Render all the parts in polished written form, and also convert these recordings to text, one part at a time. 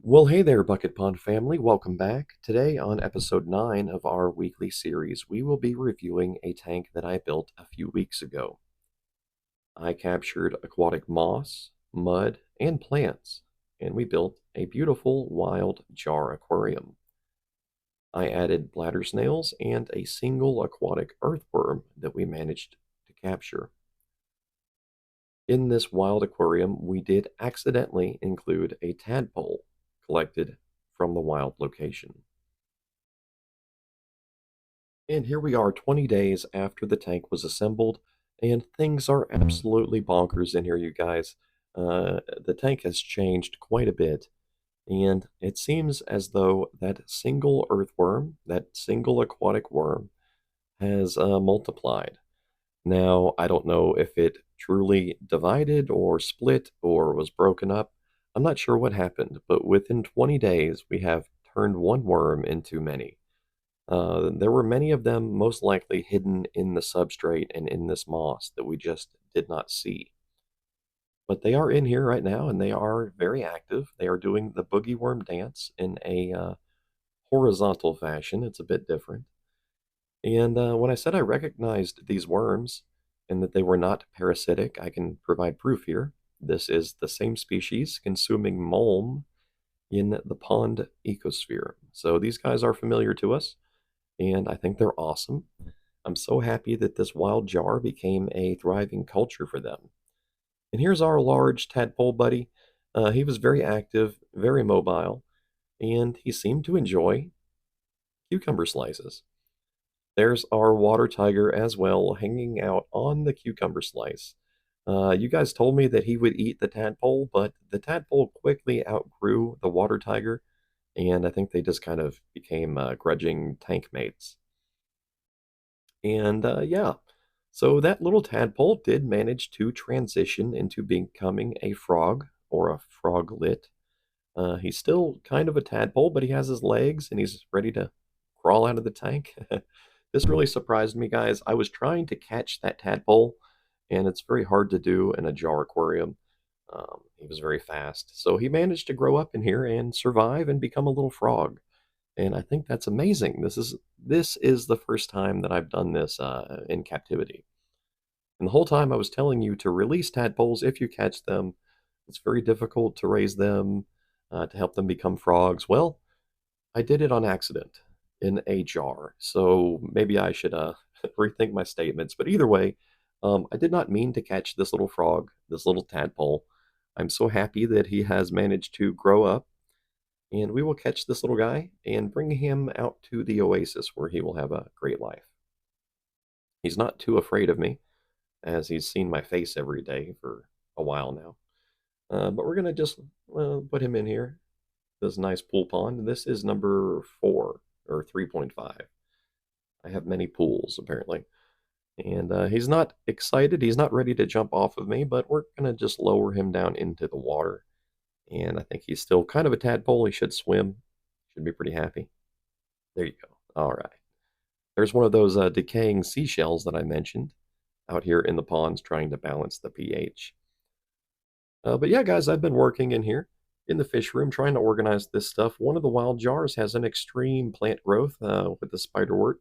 Well, hey there, Bucket Pond family. Welcome back. Today, on episode 9 of our weekly series, we will be reviewing a tank that I built a few weeks ago. I captured aquatic moss, mud, and plants, and we built a beautiful wild jar aquarium. I added bladder snails and a single aquatic earthworm that we managed to capture. In this wild aquarium, we did accidentally include a tadpole collected from the wild location. And here we are 20 days after the tank was assembled, and things are absolutely bonkers in here, you guys. The tank has changed quite a bit, and it seems as though that single earthworm, that single aquatic worm, has multiplied. Now, I don't know if it truly divided or split or was broken up. I'm not sure what happened, but within 20 days, we have turned one worm into many. There were many of them most likely hidden in the substrate and in this moss that we just did not see. But they are in here right now and they are very active. They are doing the boogie worm dance in a horizontal fashion. It's a bit different. And when I said I recognized these worms and that they were not parasitic, I can provide proof here. This is the same species consuming mulm in the pond ecosphere. So these guys are familiar to us, and I think they're awesome. I'm so happy that this wild jar became a thriving culture for them. And here's our large tadpole buddy. He was very active, very mobile, and he seemed to enjoy cucumber slices. There's our water tiger as well, hanging out on the cucumber slice. You guys told me that he would eat the tadpole, but the tadpole quickly outgrew the water tiger, and I think they just kind of became grudging tank mates. And yeah, so that little tadpole did manage to transition into becoming a frog or a froglet. He's still kind of a tadpole, but he has his legs and he's ready to crawl out of the tank. This really surprised me, guys. I was trying to catch that tadpole, and it's very hard to do in a jar aquarium. He was very fast. So he managed to grow up in here and survive and become a little frog. And I think that's amazing. This is the first time that I've done this in captivity. And the whole time I was telling you to release tadpoles if you catch them. It's very difficult to raise them, to help them become frogs. Well, I did it on accident in a jar. So maybe I should rethink my statements. But either way, I did not mean to catch this little frog, this little tadpole. I'm so happy that he has managed to grow up, and we will catch this little guy and bring him out to the oasis where he will have a great life. He's not too afraid of me, as he's seen my face every day for a while now. But we're going to just put him in here, this nice pool pond. This is number 4 or 3.5. I have many pools, apparently. And he's not excited. He's not ready to jump off of me, but we're going to just lower him down into the water. And I think he's still kind of a tadpole. He should swim. Should be pretty happy. There you go. All right. There's one of those decaying seashells that I mentioned out here in the ponds trying to balance the pH. But yeah, guys, I've been working in here in the fish room trying to organize this stuff. One of the wild jars has an extreme plant growth with the spiderwort.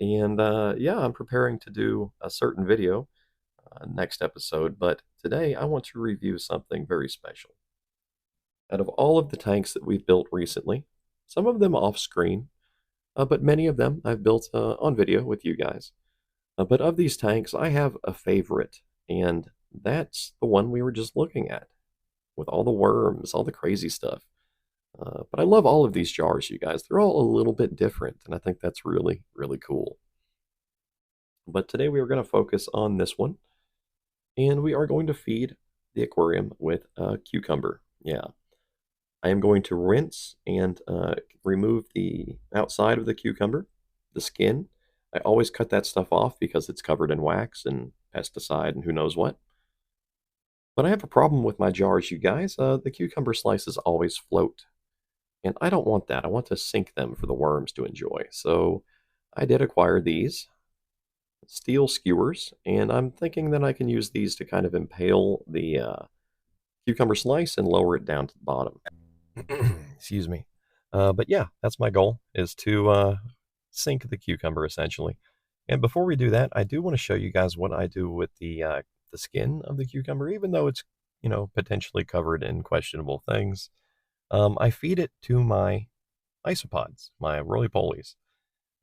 And yeah, I'm preparing to do a certain video next episode. But today I want to review something very special. Out of all of the tanks that we've built recently, some of them off screen, but many of them I've built on video with you guys. But of these tanks, I have a favorite, and that's the one we were just looking at with all the worms, all the crazy stuff. But I love all of these jars, you guys. They're all a little bit different, and I think that's really, really cool. But today we are going to focus on this one, and we are going to feed the aquarium with a cucumber. Yeah. I am going to rinse and remove the outside of the cucumber, the skin. I always cut that stuff off because it's covered in wax and pesticide and who knows what. But I have a problem with my jars, you guys. The cucumber slices always float. And I don't want that. I want to sink them for the worms to enjoy. So I did acquire these steel skewers, and I'm thinking that I can use these to kind of impale the cucumber slice and lower it down to the bottom. Excuse me. But yeah, that's my goal is to sink the cucumber essentially. And before we do that, I do want to show you guys what I do with the skin of the cucumber, even though it's potentially covered in questionable things. I feed it to my isopods, my roly-polies.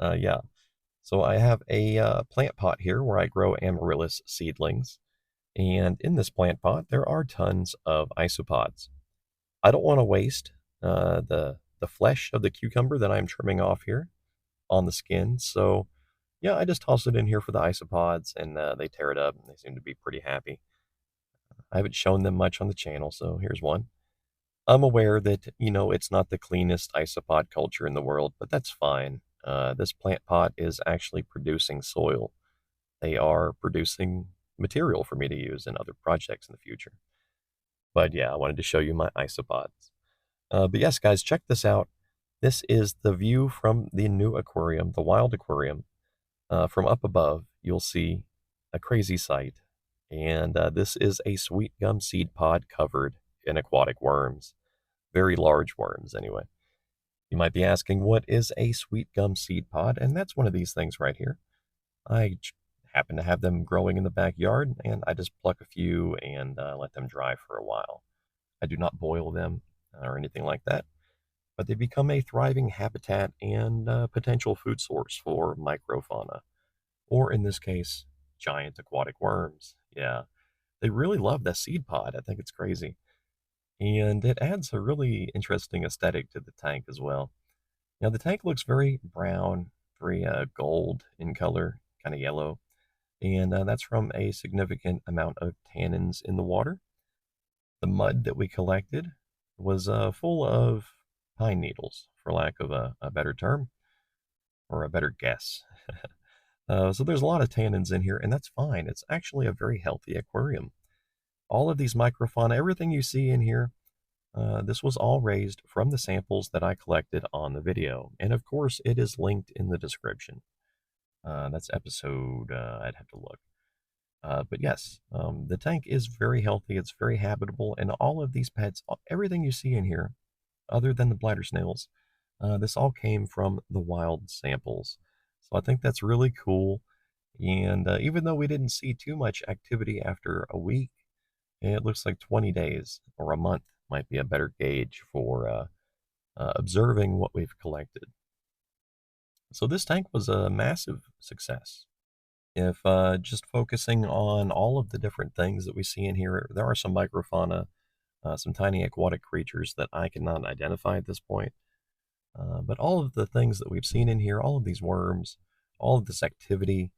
Yeah, so I have a plant pot here where I grow amaryllis seedlings, and in this plant pot there are tons of isopods. I don't want to waste the flesh of the cucumber that I'm trimming off here on the skin, so yeah, I just toss it in here for the isopods, and they tear it up, and they seem to be pretty happy. I haven't shown them much on the channel, so here's one. I'm aware that, it's not the cleanest isopod culture in the world, but that's fine. This plant pot is actually producing soil. They are producing material for me to use in other projects in the future. But yeah, I wanted to show you my isopods. But yes, guys, check this out. This is the view from the new aquarium, the Wild Aquarium. From up above, you'll see a crazy sight. And this is a sweet gum seed pod covered in aquatic worms. Very large worms, anyway. You might be asking, what is a sweet gum seed pod? And that's one of these things right here. Happen to have them growing in the backyard, and I just pluck a few and let them dry for a while. I do not boil them or anything like that, but they become a thriving habitat and potential food source for microfauna, or in this case, giant aquatic worms. Yeah, they really love that seed pod. I think it's crazy. And it adds a really interesting aesthetic to the tank as well. Now, the tank looks very brown, very gold in color, kind of yellow, and that's from a significant amount of tannins in the water. The mud that we collected was full of pine needles, for lack of a better term, or a better guess. So there's a lot of tannins in here, and that's fine. It's actually a very healthy aquarium. All of these microfauna, everything you see in here, this was all raised from the samples that I collected on the video. And of course, it is linked in the description. That's episode, I'd have to look. But yes, the tank is very healthy. It's very habitable. And all of these pets, everything you see in here, other than the bladder snails, this all came from the wild samples. So I think that's really cool. And even though we didn't see too much activity after a week, it looks like 20 days or a month might be a better gauge for observing what we've collected. So this tank was a massive success. If just focusing on all of the different things that we see in here, there are some microfauna, some tiny aquatic creatures that I cannot identify at this point. But all of the things that we've seen in here, all of these worms, all of this activity,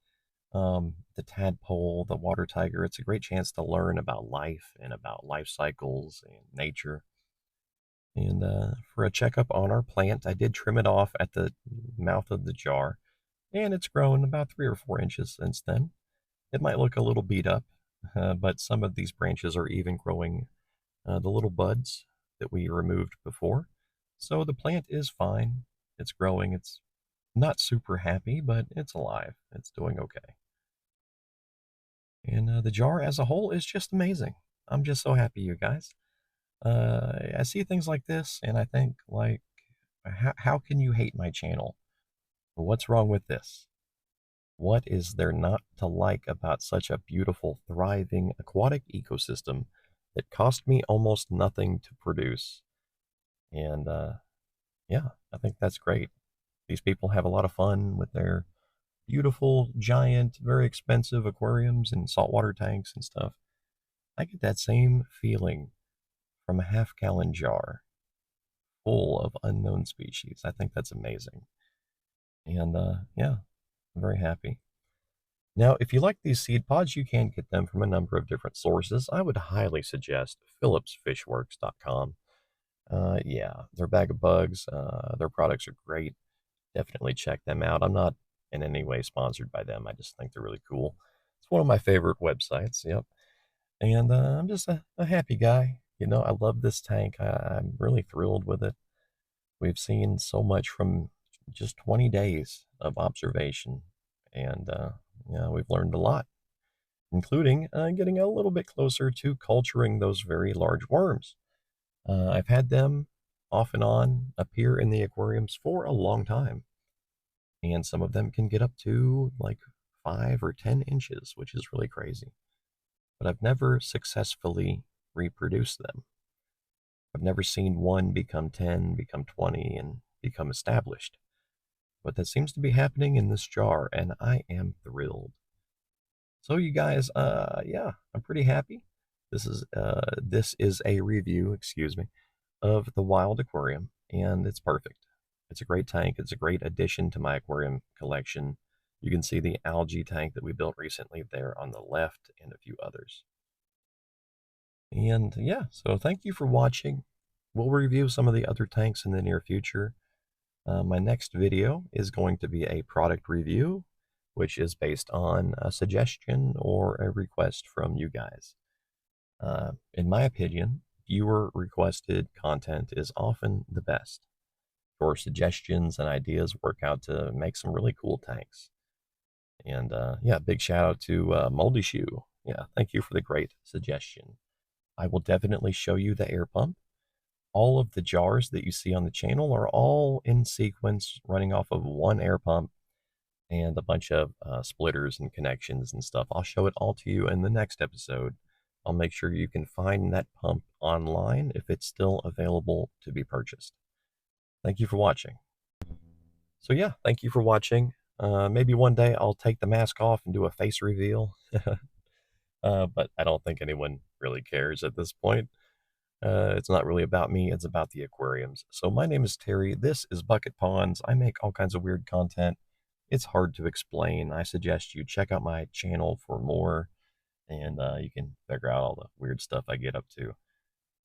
the tadpole, the water tiger, it's a great chance to learn about life and about life cycles and nature. And for a checkup on our plant, I did trim it off at the mouth of the jar, and it's grown about 3 or 4 inches since then. It might look a little beat up, but some of these branches are even growing the little buds that we removed before. So the plant is fine. It's growing. It's not super happy, but it's alive. It's doing okay. And the jar as a whole is just amazing. I'm just so happy, you guys. I see things like this, and I think, like, how can you hate my channel? What's wrong with this? What is there not to like about such a beautiful, thriving aquatic ecosystem that cost me almost nothing to produce? And yeah, I think that's great. These people have a lot of fun with their beautiful, giant, very expensive aquariums and saltwater tanks and stuff. I get that same feeling from a half-gallon jar full of unknown species. I think that's amazing. And yeah, I'm very happy. Now, if you like these seed pods, you can get them from a number of different sources. I would highly suggest phillipsfishworks.com. Yeah, they're a bag of bugs. Their products are great. Definitely check them out. I'm not in any way sponsored by them. I just think they're really cool. It's one of my favorite websites. Yep. And I'm just a happy guy. I love this tank. I'm really thrilled with it. We've seen so much from just 20 days of observation. And yeah, we've learned a lot, including getting a little bit closer to culturing those very large worms. I've had them off and on appear in the aquariums for a long time. And some of them can get up to like 5 or 10 inches, which is really crazy. But I've never successfully reproduced them. I've never seen one become 10, become 20, and become established. But that seems to be happening in this jar, and I am thrilled. So you guys, yeah, I'm pretty happy. This is a review, excuse me, of the Wild Aquarium, and it's perfect. It's a great tank. It's a great addition to my aquarium collection. You can see the algae tank that we built recently there on the left, and a few others. And yeah, so thank you for watching. We'll review some of the other tanks in the near future. My next video is going to be a product review, which is based on a suggestion or a request from you guys. In my opinion, viewer requested content is often the best. Your suggestions and ideas work out to make some really cool tanks. And yeah, big shout out to Moldy Shoe. Yeah, thank you for the great suggestion. I will definitely show you the air pump. All of the jars that you see on the channel are all in sequence running off of one air pump and a bunch of splitters and connections and stuff. I'll show it all to you in the next episode. I'll make sure you can find that pump online if it's still available to be purchased. Thank you for watching. So yeah, thank you for watching. Maybe one day I'll take the mask off and do a face reveal. But I don't think anyone really cares at this point. It's not really about me, it's about the aquariums. So my name is Terry. This is Bucket Ponds. I make all kinds of weird content. It's hard to explain. I suggest you check out my channel for more, and you can figure out all the weird stuff I get up to.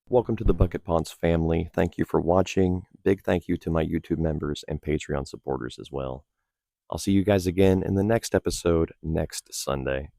Welcome to the Bucket Ponds family. Thank you for watching. Big thank you to my YouTube members and Patreon supporters as well. I'll see you guys again in the next episode next Sunday.